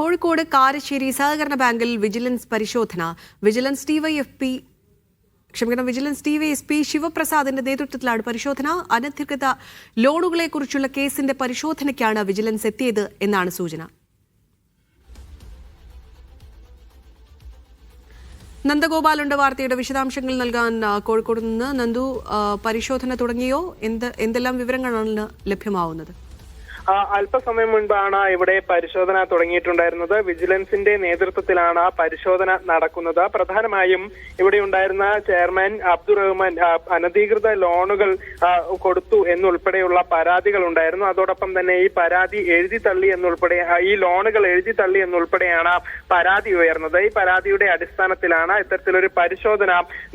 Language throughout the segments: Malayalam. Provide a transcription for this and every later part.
കോഴിക്കോട് കാരശ്ശേരി സഹകരണ ബാങ്കിൽ വിജിലൻസ് പരിശോധന. വിജിലൻസ് ഡിവൈഎസ്പി ശിവപ്രസാദിന്റെ നേതൃത്വത്തിലാണ് പരിശോധന. അനധികൃത ലോണുകളെക്കുറിച്ചുള്ള കേസിന്റെ പരിശോധനയ്ക്കാണ് വിജിലൻസ് എത്തിയത് എന്നാണ് സൂചന. നന്ദഗോപാലുണ്ട് വാർത്തയുടെ വിശദാംശങ്ങൾ നൽകാൻ കോഴിക്കോട് നിന്ന്. നന്ദു, പരിശോധന തുടങ്ങിയോ? എന്തെല്ലാം വിവരങ്ങളാണ് ലഭ്യമാവുന്നത്? അല്പസമയം മുൻപാണ് ഇവിടെ പരിശോധന തുടങ്ങിയിട്ടുണ്ടായിരുന്നത്. വിജിലൻസിന്റെ നേതൃത്വത്തിലാണ് പരിശോധന നടക്കുന്നത്. പ്രധാനമായും ഇവിടെ ഉണ്ടായിരുന്ന ചെയർമാൻ അബ്ദുറഹ്മാൻ അനധികൃത ലോണുകൾ കൊടുത്തു എന്നുൾപ്പെടെയുള്ള പരാതികൾ ഉണ്ടായിരുന്നു. അതോടൊപ്പം തന്നെ ഈ പരാതി എഴുതി തള്ളി എന്നുൾപ്പെടെ ഈ ലോണുകൾ എഴുതി തള്ളി എന്നുൾപ്പെടെയാണ് പരാതി ഉയർന്നത്. ഈ പരാതിയുടെ അടിസ്ഥാനത്തിലാണ് ഇത്തരത്തിലൊരു പരിശോധന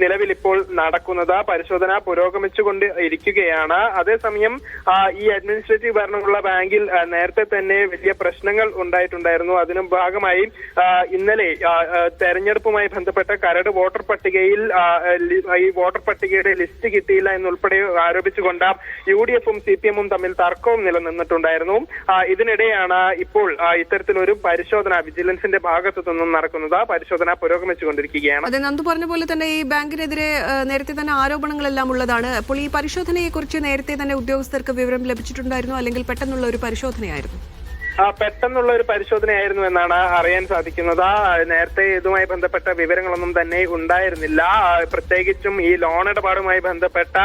നിലവിൽ ഇപ്പോൾ നടക്കുന്നത്. പരിശോധന പുരോഗമിച്ചുകൊണ്ട് ഇരിക്കുകയാണ്. അതേസമയം ഈ അഡ്മിനിസ്ട്രേറ്റീവ് ഭരണമുള്ള ബാങ്കിൽ നേരത്തെ തന്നെ വലിയ പ്രശ്നങ്ങൾ ഉണ്ടായിട്ടുണ്ടായിരുന്നു. അതിന് ഭാഗമായി ഇന്നലെ തെരഞ്ഞെടുപ്പുമായി ബന്ധപ്പെട്ട കരട് വോട്ടർ പട്ടികയിൽ ഈ വോട്ടർ പട്ടികയുടെ ലിസ്റ്റ് കിട്ടിയില്ല എന്നുൾപ്പെടെ ആരോപിച്ചുകൊണ്ട് UDF-ഉം CPM-ഉം തമ്മിൽ തർക്കവും നിലനിന്നിട്ടുണ്ടായിരുന്നു. ഇതിനിടെയാണ് ഇപ്പോൾ ഇത്തരത്തിലൊരു പരിശോധന വിജിലൻസിന്റെ ഭാഗത്തു നിന്നും നടക്കുന്നത്. പരിശോധന പുരോഗമിച്ചുകൊണ്ടിരിക്കുകയാണ്. അതെ, നന്ദു പറഞ്ഞ പോലെ തന്നെ ഈ ബാങ്കിനെതിരെ നേരത്തെ തന്നെ ആരോപണങ്ങളെല്ലാം ഉള്ളതാണ്. അപ്പോൾ ഈ പരിശോധനയെ കുറിച്ച് നേരത്തെ തന്നെ ഉദ്യോഗസ്ഥർക്ക് വിവരം ലഭിച്ചിട്ടുണ്ടായിരുന്നു, അല്ലെങ്കിൽ പെട്ടെന്നുള്ള ഒരു പരിശോധനയായിരുന്നു? പെട്ടെന്നുള്ള ഒരു പരിശോധനയായിരുന്നു എന്നാണ് അറിയാൻ സാധിക്കുന്നത്. നേരത്തെ ഇതുമായി ബന്ധപ്പെട്ട വിവരങ്ങളൊന്നും തന്നെ ഉണ്ടായിരുന്നില്ല. പ്രത്യേകിച്ചും ഈ ലോൺ ഇടപാടുമായി ബന്ധപ്പെട്ട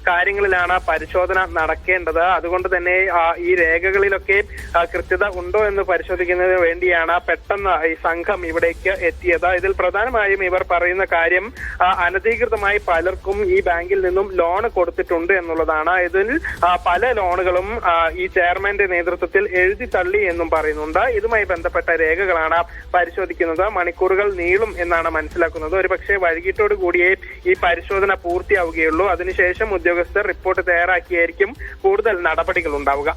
കാര്യങ്ങളിലാണ് പരിശോധന നടക്കേണ്ടത്. അതുകൊണ്ട് തന്നെ ഈ രേഖകളിലൊക്കെ കൃത്യത ഉണ്ടോ എന്ന് പരിശോധിക്കുന്നതിന് വേണ്ടിയാണ് പെട്ടെന്ന് ഈ സംഘം ഇവിടേക്ക് എത്തിയത്. ഇതിൽ പ്രധാനമായും ഇവർ പറയുന്ന കാര്യം അനധികൃതമായി പലർക്കും ഈ ബാങ്കിൽ നിന്നും ലോൺ കൊടുത്തിട്ടുണ്ട് എന്നുള്ളതാണ്. ഇതിൽ പല ലോണുകളും ഈ ചെയർമാന്റെ നേതൃത്വത്തിൽ എഴുതി തള്ളി എന്നും പറയുന്നുണ്ട്. ഇതുമായി ബന്ധപ്പെട്ട രേഖകളാണ് പരിശോധിക്കുന്നത്. മണിക്കൂറുകൾ നീളും എന്നാണ് മനസ്സിലാക്കുന്നത്. ഒരുപക്ഷെ വൈകിട്ടോട് കൂടിയേ ഈ പരിശോധന പൂർത്തിയാവുകയുള്ളൂ. അതിനുശേഷം ഉദ്യോഗസ്ഥർ റിപ്പോർട്ട് തയ്യാറാക്കിയായിരിക്കും കൂടുതൽ നടപടികൾ ഉണ്ടാവുക.